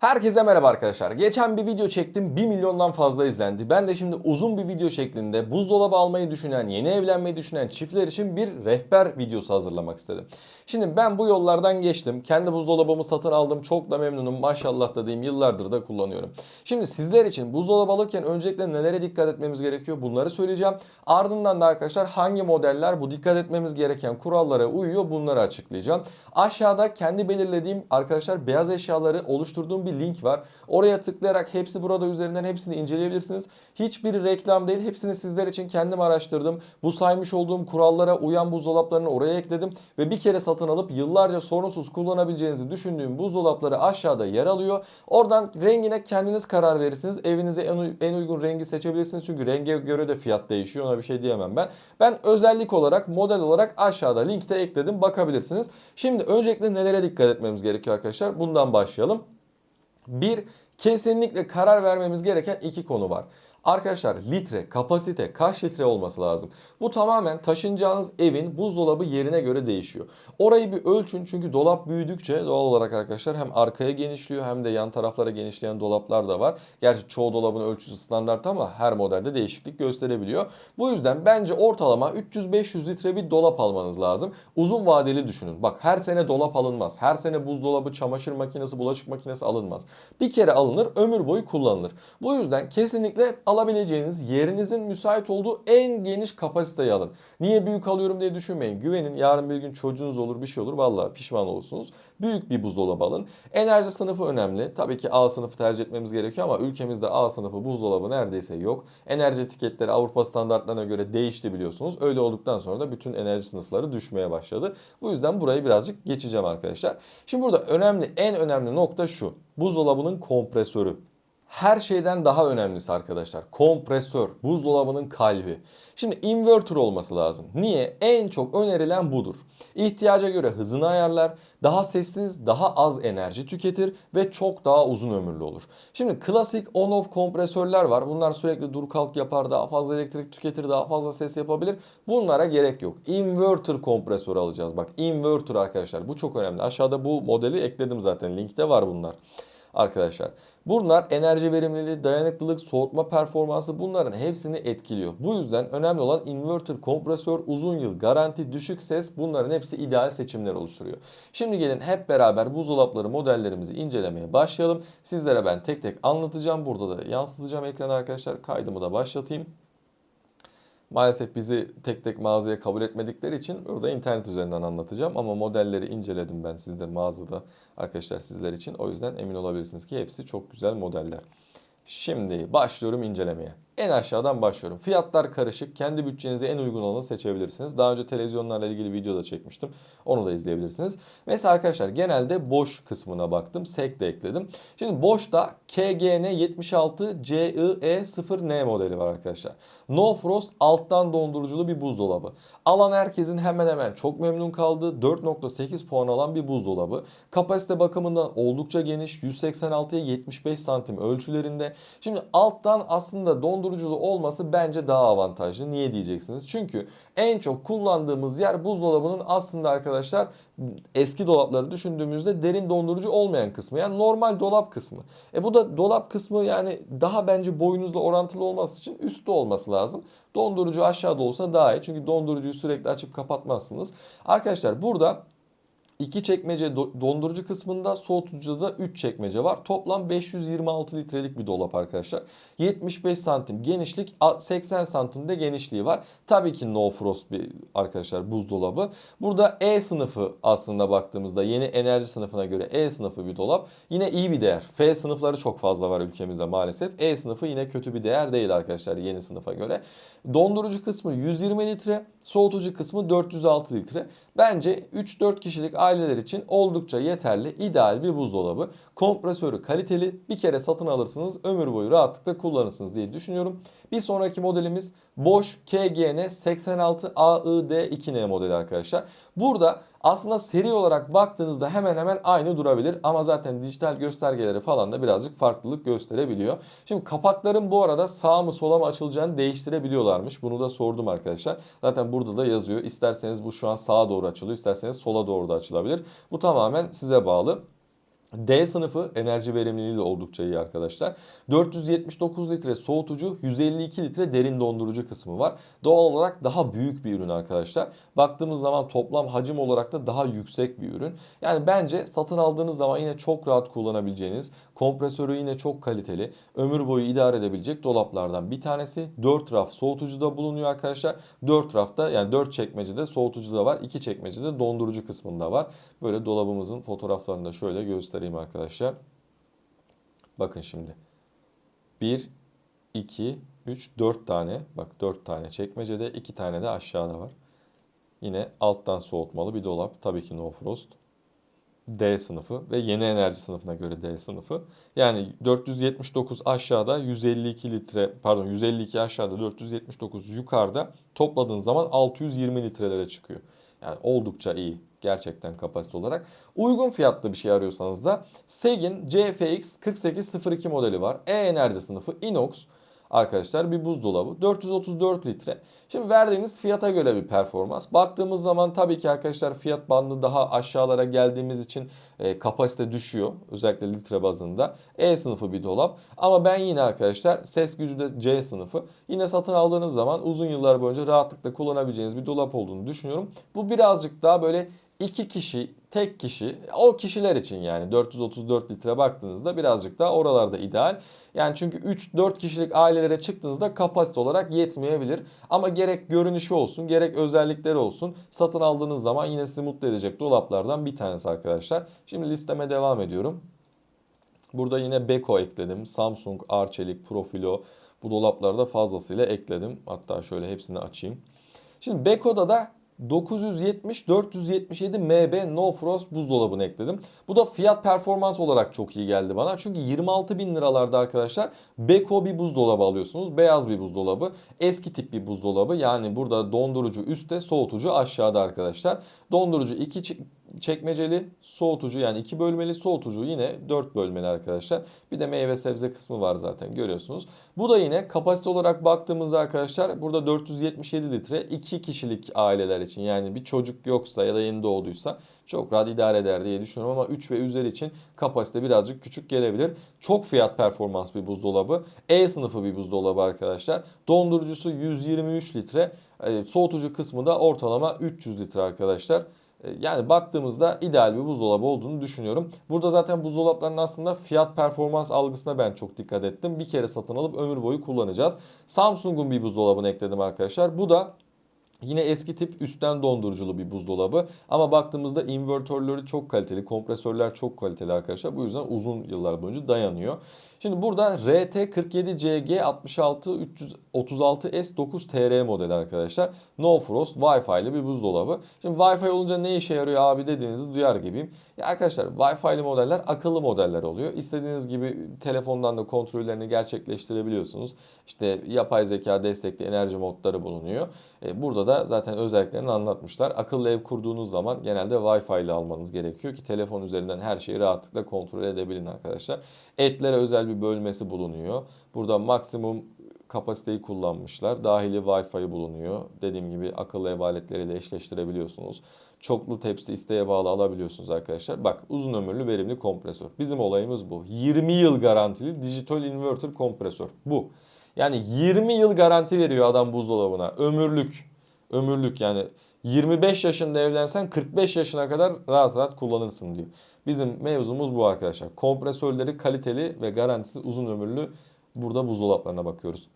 Herkese merhaba arkadaşlar. Geçen bir video çektim, 1 milyondan fazla izlendi. Ben de şimdi uzun bir video şeklinde buzdolabı almayı düşünen, yeni evlenmeyi düşünen çiftler için bir rehber videosu hazırlamak istedim. Şimdi ben bu yollardan geçtim. Kendi buzdolabımı satın aldım. Çok da memnunum. Maşallah da diyeyim, yıllardır da kullanıyorum. Şimdi sizler için buzdolabı alırken öncelikle nelere dikkat etmemiz gerekiyor? Bunları söyleyeceğim. Ardından da arkadaşlar hangi modeller bu dikkat etmemiz gereken kurallara uyuyor, bunları açıklayacağım. Aşağıda kendi belirlediğim arkadaşlar beyaz eşyaları oluşturduğum bir link var. Oraya tıklayarak hepsi burada üzerinden hepsini inceleyebilirsiniz. Hiçbir reklam değil. Hepsini sizler için kendim araştırdım. Bu saymış olduğum kurallara uyan buzdolaplarını oraya ekledim. Ve bir kere satın alıp yıllarca sorunsuz kullanabileceğinizi düşündüğüm buzdolapları aşağıda yer alıyor. Oradan rengine kendiniz karar verirsiniz. Evinize en uygun rengi seçebilirsiniz. Çünkü renge göre de fiyat değişiyor. Ona bir şey diyemem ben. Ben özellik olarak, model olarak aşağıda linkte ekledim. Bakabilirsiniz. Şimdi öncelikle nelere dikkat etmemiz gerekiyor arkadaşlar? Bundan başlayalım. Bir, kesinlikle karar vermemiz gereken iki konu var. Arkadaşlar litre, kapasite kaç litre olması lazım? Bu tamamen taşınacağınız evin buzdolabı yerine göre değişiyor. Orayı bir ölçün, çünkü dolap büyüdükçe doğal olarak arkadaşlar hem arkaya genişliyor hem de yan taraflara genişleyen dolaplar da var. Gerçi çoğu dolabın ölçüsü standart ama her modelde değişiklik gösterebiliyor. Bu yüzden bence ortalama 300-500 litre bir dolap almanız lazım. Uzun vadeli düşünün. Bak, her sene dolap alınmaz. Her sene buzdolabı, çamaşır makinesi, bulaşık makinesi alınmaz. Bir kere alınır, ömür boyu kullanılır. Bu yüzden kesinlikle alabileceğiniz, yerinizin müsait olduğu en geniş kapasiteyi alın. Niye büyük alıyorum diye düşünmeyin. Güvenin, yarın bir gün çocuğunuz olur, bir şey olur, vallahi pişman olursunuz. Büyük bir buzdolabı alın. Enerji sınıfı önemli. Tabii ki A sınıfı tercih etmemiz gerekiyor ama ülkemizde A sınıfı buzdolabı neredeyse yok. Enerji etiketleri Avrupa standartlarına göre değişti biliyorsunuz. Öyle olduktan sonra da bütün enerji sınıfları düşmeye başladı. Bu yüzden burayı birazcık geçeceğim arkadaşlar. Şimdi burada en önemli nokta şu. Buzdolabının kompresörü. Her şeyden daha önemlisi arkadaşlar. Kompresör, buzdolabının kalbi. Şimdi inverter olması lazım. Niye? En çok önerilen budur. İhtiyaca göre hızını ayarlar, daha sessiz, daha az enerji tüketir ve çok daha uzun ömürlü olur. Şimdi klasik on-off kompresörler var. Bunlar sürekli dur kalk yapar, daha fazla elektrik tüketir, daha fazla ses yapabilir. Bunlara gerek yok. Inverter kompresörü alacağız. Bak, inverter arkadaşlar, bu çok önemli. Aşağıda bu modeli ekledim zaten. Linkte var bunlar. Arkadaşlar, bunlar enerji verimliliği, dayanıklılık, soğutma performansı, bunların hepsini etkiliyor. Bu yüzden önemli olan inverter, kompresör, uzun yıl garanti, düşük ses, bunların hepsi ideal seçimler oluşturuyor. Şimdi gelin hep beraber buzdolapları modellerimizi incelemeye başlayalım. Sizlere ben tek tek anlatacağım. Burada da yansıtacağım ekrana arkadaşlar. Kaydımı da başlatayım. Maalesef bizi tek tek mağazaya kabul etmedikleri için burada internet üzerinden anlatacağım. Ama modelleri inceledim ben sizde mağazada arkadaşlar, sizler için. O yüzden emin olabilirsiniz ki hepsi çok güzel modeller. Şimdi başlıyorum incelemeye. En aşağıdan başlıyorum. Fiyatlar karışık. Kendi bütçenize en uygun olanı seçebilirsiniz. Daha önce televizyonlarla ilgili video da çekmiştim. Onu da izleyebilirsiniz. Mesela arkadaşlar genelde Bosch kısmına baktım. SEK de ekledim. Şimdi Bosch'ta KGN76CIE0N modeli var arkadaşlar. No Frost alttan donduruculu bir buzdolabı. Alan herkesin hemen hemen çok memnun kaldığı 4.8 puan alan bir buzdolabı. Kapasite bakımından oldukça geniş. 186'ya 75 santim ölçülerinde. Şimdi alttan aslında donduruculu olması bence daha avantajlı. Niye diyeceksiniz? Çünkü en çok kullandığımız yer buzdolabının aslında arkadaşlar eski dolapları düşündüğümüzde derin dondurucu olmayan kısmı. Yani normal dolap kısmı. Bu da dolap kısmı, yani daha bence boyunuzla orantılı olması için üstte olması lazım. Dondurucu aşağıda olsa daha iyi. Çünkü dondurucuyu sürekli açıp kapatmazsınız. Arkadaşlar burada 2 çekmece dondurucu kısmında, soğutucuda da 3 çekmece var. Toplam 526 litrelik bir dolap arkadaşlar. 75 santim genişlik, 80 santim de genişliği var. Tabii ki no frost bir arkadaşlar buzdolabı. Burada E sınıfı, aslında baktığımızda yeni enerji sınıfına göre E sınıfı bir dolap. Yine iyi bir değer. F sınıfları çok fazla var ülkemizde maalesef. E sınıfı yine kötü bir değer değil arkadaşlar yeni sınıfa göre. Dondurucu kısmı 120 litre, soğutucu kısmı 406 litre. Bence 3-4 kişilik aileler için oldukça yeterli, ideal bir buzdolabı. Kompresörü kaliteli, bir kere satın alırsınız, ömür boyu rahatlıkla kullanırsınız diye düşünüyorum. Bir sonraki modelimiz Bosch KGN 86 AID2N modeli arkadaşlar. Burada aslında seri olarak baktığınızda hemen hemen aynı durabilir ama zaten dijital göstergeleri falan da birazcık farklılık gösterebiliyor. Şimdi kapakların bu arada sağ mı sola mı açılacağını değiştirebiliyorlarmış. Bunu da sordum arkadaşlar. Zaten burada da yazıyor. İsterseniz bu şu an sağa doğru açılıyor, isterseniz sola doğru da açılabilir. Bu tamamen size bağlı. D sınıfı enerji verimliliği de oldukça iyi arkadaşlar. 479 litre soğutucu, 152 litre derin dondurucu kısmı var. Doğal olarak daha büyük bir ürün arkadaşlar. Baktığımız zaman toplam hacim olarak da daha yüksek bir ürün. Yani bence satın aldığınız zaman yine çok rahat kullanabileceğiniz, kompresörü yine çok kaliteli, ömür boyu idare edebilecek dolaplardan bir tanesi. 4 raf soğutucu da bulunuyor arkadaşlar. 4 rafta yani 4 çekmecede soğutucu da var. 2 çekmecede dondurucu kısmında var. Böyle dolabımızın fotoğraflarını da şöyle göstereyim arkadaşlar. Bakın şimdi. 1, 2, 3, 4 tane. Bak 4 tane çekmecede, 2 tane de aşağıda var. Yine alttan soğutmalı bir dolap. Tabii ki no frost. D sınıfı ve yeni enerji sınıfına göre D sınıfı. Yani 479 aşağıda, 152 litre pardon 152 aşağıda, 479 yukarıda, topladığın zaman 620 litrelere çıkıyor. Yani oldukça iyi gerçekten kapasite olarak. Uygun fiyatlı bir şey arıyorsanız da Segin CFX 4802 modeli var. E-enerji sınıfı inox. Arkadaşlar bir buzdolabı 434 litre. Şimdi verdiğiniz fiyata göre bir performans. Baktığımız zaman tabii ki arkadaşlar fiyat bandı daha aşağılara geldiğimiz için kapasite düşüyor. Özellikle litre bazında. E sınıfı bir dolap. Ama ben yine arkadaşlar ses gücü de C sınıfı. Yine satın aldığınız zaman uzun yıllar boyunca rahatlıkla kullanabileceğiniz bir dolap olduğunu düşünüyorum. Bu birazcık daha böyle iki kişi, tek kişi, o kişiler için yani 434 litre baktığınızda birazcık daha oralarda ideal. Yani çünkü 3-4 kişilik ailelere çıktığınızda kapasite olarak yetmeyebilir. Ama gerek görünüşü olsun, gerek özellikleri olsun satın aldığınız zaman yine sizi mutlu edecek dolaplardan bir tanesi arkadaşlar. Şimdi listeme devam ediyorum. Burada yine Beko ekledim. Samsung, Arçelik, Profilo bu dolaplarda fazlasıyla ekledim. Hatta şöyle hepsini açayım. Şimdi Beko'da da 970-477 MB No Frost buzdolabını ekledim. Bu da fiyat performans olarak çok iyi geldi bana. Çünkü 26 bin liralarda arkadaşlar Beko bir buzdolabı alıyorsunuz. Beyaz bir buzdolabı. Eski tip bir buzdolabı. Yani burada dondurucu üstte, soğutucu aşağıda arkadaşlar. Dondurucu 2 çekmeceli, soğutucu yani 2 bölmeli, soğutucu yine 4 bölmeli arkadaşlar. Bir de meyve sebze kısmı var zaten görüyorsunuz. Bu da yine kapasite olarak baktığımızda arkadaşlar burada 477 litre 2 kişilik aileler için, yani bir çocuk yoksa ya da yeni doğduysa çok rahat idare eder diye düşünüyorum ama 3 ve üzeri için kapasite birazcık küçük gelebilir. Çok fiyat performans bir buzdolabı. E sınıfı bir buzdolabı arkadaşlar. Dondurucusu 123 litre. Soğutucu kısmı da ortalama 300 litre arkadaşlar. Yani baktığımızda ideal bir buzdolabı olduğunu düşünüyorum. Burada zaten buzdolaplarının aslında fiyat performans algısına ben çok dikkat ettim. Bir kere satın alıp ömür boyu kullanacağız. Samsung'un bir buzdolabını ekledim arkadaşlar. Bu da yine eski tip üstten donduruculu bir buzdolabı. Ama baktığımızda invertörleri çok kaliteli, kompresörler çok kaliteli arkadaşlar. Bu yüzden uzun yıllar boyunca dayanıyor. Şimdi burada RT47CG66336S9TR modeli arkadaşlar. No Frost Wi-Fi'li bir buzdolabı. Şimdi Wi-Fi olunca ne işe yarıyor abi dediğinizi duyar gibiyim. Ya arkadaşlar Wi-Fi'li modeller akıllı modeller oluyor. İstediğiniz gibi telefondan da kontrollerini gerçekleştirebiliyorsunuz. İşte yapay zeka destekli enerji modları bulunuyor. Burada da zaten özelliklerini anlatmışlar. Akıllı ev kurduğunuz zaman genelde Wi-Fi ile almanız gerekiyor ki telefon üzerinden her şeyi rahatlıkla kontrol edebilin arkadaşlar. Etlere özel bir bölmesi bulunuyor. Burada maksimum kapasiteyi kullanmışlar. Dahili Wi-Fi bulunuyor. Dediğim gibi akıllı ev aletleriyle eşleştirebiliyorsunuz. Çoklu tepsi isteğe bağlı alabiliyorsunuz arkadaşlar. Bak, uzun ömürlü verimli kompresör. Bizim olayımız bu. 20 yıl garantili dijital inverter kompresör. Bu. Yani 20 yıl garanti veriyor adam buzdolabına. Ömürlük. Ömürlük yani 25 yaşında evlensen 45 yaşına kadar rahat rahat kullanırsın diyor. Bizim mevzumuz bu arkadaşlar. Kompresörleri kaliteli ve garantisi uzun ömürlü burada buzdolaplarına bakıyoruz.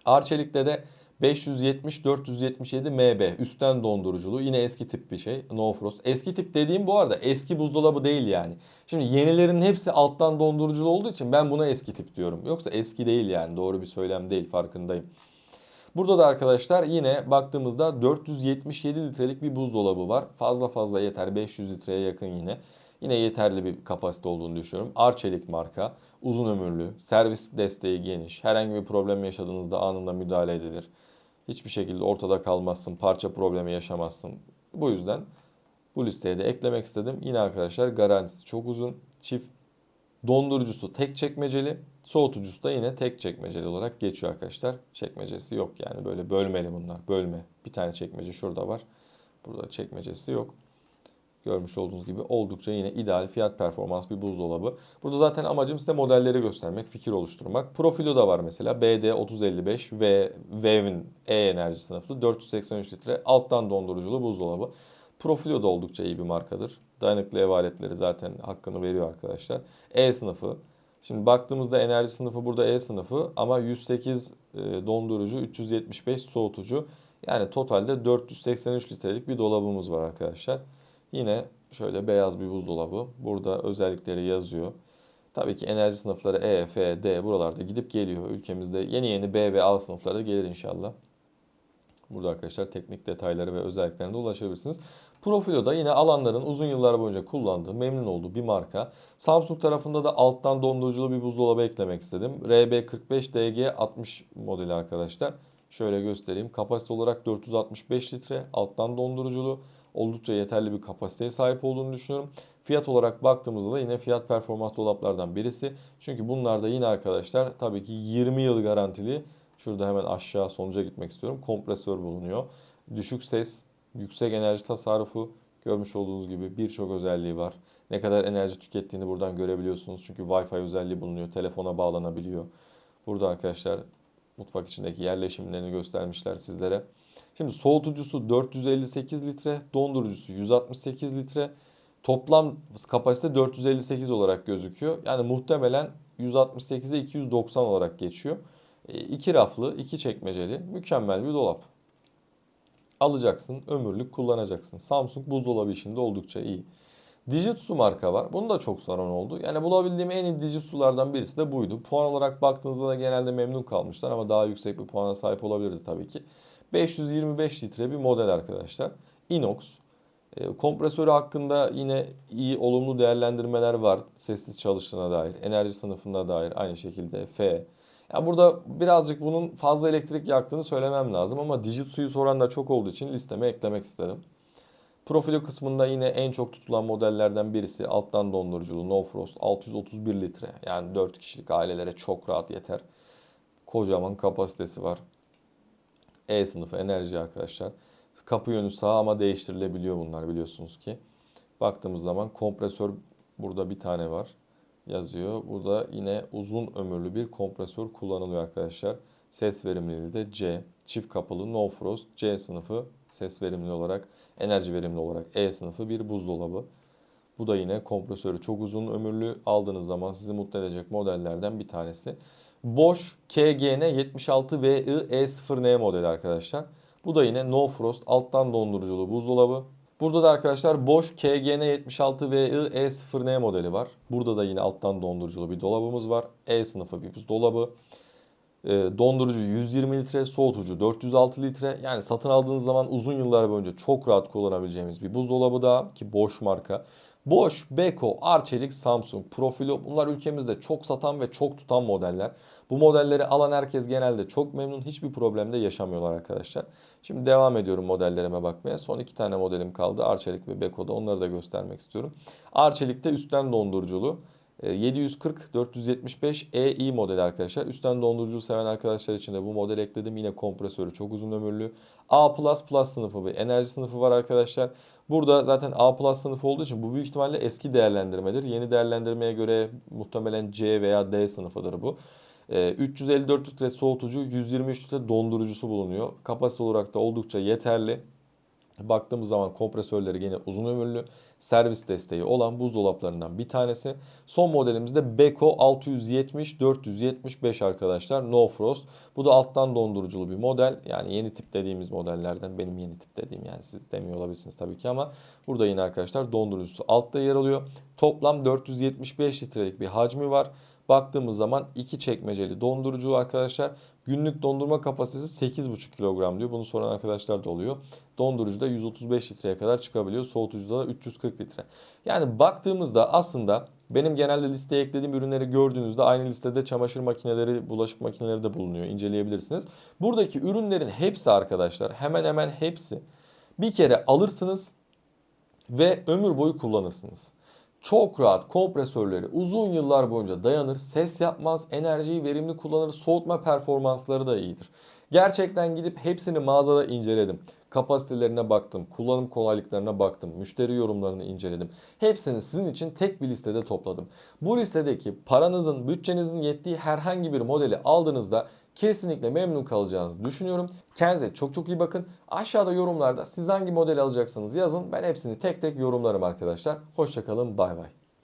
Arçelik'te de 570-477 MB üstten donduruculuğu, yine eski tip bir şey. No Frost. Eski tip dediğim bu arada eski buzdolabı değil yani. Şimdi yenilerin hepsi alttan donduruculu olduğu için ben buna eski tip diyorum. Yoksa eski değil yani, doğru bir söylem değil, farkındayım. Burada da arkadaşlar yine baktığımızda 477 litrelik bir buzdolabı var. Fazla yeter, 500 litreye yakın yine. Yine yeterli bir kapasite olduğunu düşünüyorum. Arçelik marka, uzun ömürlü, servis desteği geniş. Herhangi bir problem yaşadığınızda anında müdahale edilir. Hiçbir şekilde ortada kalmazsın, parça problemi yaşamazsın. Bu yüzden bu listeye de eklemek istedim. Yine arkadaşlar garantisi çok uzun. Çift dondurucusu tek çekmeceli. Soğutucusu da yine tek çekmeceli olarak geçiyor arkadaşlar. Çekmecesi yok yani, böyle bölmeli bunlar. Bölme. Bir tane çekmece şurada var. Burada çekmecesi yok. Görmüş olduğunuz gibi oldukça yine ideal fiyat performans bir buzdolabı. Burada zaten amacım size modelleri göstermek, fikir oluşturmak. Profilo da var mesela. BD3055 ve Wave'in E-enerji sınıflı 483 litre alttan donduruculu buzdolabı. Profilo da oldukça iyi bir markadır. Dayanıklı ev aletleri zaten hakkını veriyor arkadaşlar. E sınıfı. Şimdi baktığımızda enerji sınıfı burada E sınıfı ama 108 dondurucu, 375 soğutucu. Yani totalde 483 litrelik bir dolabımız var arkadaşlar. Yine şöyle beyaz bir buzdolabı. Burada özellikleri yazıyor. Tabii ki enerji sınıfları E, F, D buralarda gidip geliyor. Ülkemizde yeni yeni B ve A sınıfları da gelir inşallah. Burada arkadaşlar teknik detayları ve özelliklerine de ulaşabilirsiniz. Profilo'da yine alanların uzun yıllar boyunca kullandığı, memnun olduğu bir marka. Samsung tarafında da alttan donduruculu bir buzdolabı eklemek istedim. RB45DG60 modeli arkadaşlar. Şöyle göstereyim. Kapasite olarak 465 litre, alttan donduruculu. Oldukça yeterli bir kapasiteye sahip olduğunu düşünüyorum. Fiyat olarak baktığımızda da yine fiyat performans dolaplardan birisi. Çünkü bunlarda yine arkadaşlar tabii ki 20 yıl garantili. Şurada hemen aşağı sonuca gitmek istiyorum. Kompresör bulunuyor. Düşük ses, yüksek enerji tasarrufu, görmüş olduğunuz gibi birçok özelliği var. Ne kadar enerji tükettiğini buradan görebiliyorsunuz. Çünkü Wi-Fi özelliği bulunuyor. Telefona bağlanabiliyor. Burada arkadaşlar mutfak içindeki yerleşimlerini göstermişler sizlere. Şimdi soğutucusu 458 litre, dondurucusu 168 litre. Toplam kapasite 458 olarak gözüküyor. Yani muhtemelen 168'e 290 olarak geçiyor. İki raflı, iki çekmeceli mükemmel bir dolap. Alacaksın, ömürlük kullanacaksın. Samsung buzdolabı işinde oldukça iyi. Dijitsu marka var. Bunun da çok sorun oldu. Yani bulabildiğim en iyi Dijitsu'lardan birisi de buydu. Puan olarak baktığınızda da genelde memnun kalmışlar ama daha yüksek bir puana sahip olabilirdi tabii ki. 525 litre bir model arkadaşlar. Inox. Kompresörü hakkında yine iyi olumlu değerlendirmeler var. Sessiz çalıştığına dair, enerji sınıfına dair aynı şekilde F. Ya burada birazcık bunun fazla elektrik yaktığını söylemem lazım ama Dijitsu'yu soran da çok olduğu için listeme eklemek istedim. Profilo kısmında yine en çok tutulan modellerden birisi alttan donduruculu No Frost 631 litre. Yani 4 kişilik ailelere çok rahat yeter. Kocaman kapasitesi var. E sınıfı enerji arkadaşlar. Kapı yönü sağ ama değiştirilebiliyor bunlar biliyorsunuz ki. Baktığımız zaman kompresör burada bir tane var yazıyor. Burada yine uzun ömürlü bir kompresör kullanılıyor arkadaşlar. Ses verimliliği de C. Çift kapılı No Frost C sınıfı ses verimli olarak, enerji verimli olarak E sınıfı bir buzdolabı. Bu da yine kompresörü çok uzun ömürlü. Aldığınız zaman sizi mutlu edecek modellerden bir tanesi. Bosch KGN76VI E0N modeli arkadaşlar. Bu da yine No Frost alttan donduruculu buzdolabı. Burada da arkadaşlar Bosch KGN76VI E0N modeli var. Burada da yine alttan donduruculu bir dolabımız var. E sınıfı bir buzdolabı. Dondurucu 120 litre, soğutucu 406 litre. Yani satın aldığınız zaman uzun yıllar boyunca çok rahat kullanabileceğimiz bir buzdolabı daha ki Bosch marka. Bosch, Beko, Arçelik, Samsung, Profilo bunlar ülkemizde çok satan ve çok tutan modeller. Bu modelleri alan herkes genelde çok memnun, hiçbir problemde yaşamıyorlar arkadaşlar. Şimdi devam ediyorum modellerime bakmaya. Son iki tane modelim kaldı Arçelik ve Beko'da, onları da göstermek istiyorum. Arçelik'te üstten donduruculu. 740 475 EI modeli arkadaşlar. Üstten dondurucu seven arkadaşlar için de bu model ekledim. Yine kompresörü çok uzun ömürlü. A++ sınıfı ve enerji sınıfı var arkadaşlar. Burada zaten A+ sınıfı olduğu için bu büyük ihtimalle eski değerlendirmedir. Yeni değerlendirmeye göre muhtemelen C veya D sınıfıdır bu. 354 litre soğutucu, 123 litre dondurucusu bulunuyor. Kapasite olarak da oldukça yeterli. Baktığımız zaman kompresörleri yine uzun ömürlü, servis desteği olan buzdolaplarından bir tanesi. Son modelimizde Beko 670-475 arkadaşlar. No Frost. Bu da alttan donduruculu bir model. Yani yeni tip dediğimiz modellerden, benim yeni tip dediğim, yani siz demiyor olabilirsiniz tabii ki ama burada yine arkadaşlar dondurucusu altta yer alıyor. Toplam 475 litrelik bir hacmi var. Baktığımız zaman iki çekmeceli dondurucu arkadaşlar. Günlük dondurma kapasitesi 8,5 kilogram diyor. Bunu soran arkadaşlar da oluyor. Dondurucuda 135 litreye kadar çıkabiliyor. Soğutucuda da 340 litre. Yani baktığımızda aslında benim genelde listeye eklediğim ürünleri gördüğünüzde aynı listede çamaşır makineleri, bulaşık makineleri de bulunuyor. İnceleyebilirsiniz. Buradaki ürünlerin hepsi arkadaşlar, hemen hemen hepsi bir kere alırsınız ve ömür boyu kullanırsınız. Çok rahat, kompresörleri uzun yıllar boyunca dayanır, ses yapmaz, enerjiyi verimli kullanır, soğutma performansları da iyidir. Gerçekten gidip hepsini mağazada inceledim. Kapasitelerine baktım, kullanım kolaylıklarına baktım, müşteri yorumlarını inceledim. Hepsini sizin için tek bir listede topladım. Bu listedeki paranızın, bütçenizin yettiği herhangi bir modeli aldığınızda kesinlikle memnun kalacağınızı düşünüyorum. Kendinize çok çok iyi bakın. Aşağıda yorumlarda siz hangi modeli alacaksınız yazın. Ben hepsini tek tek yorumlarım arkadaşlar. Hoşça kalın, bay bay.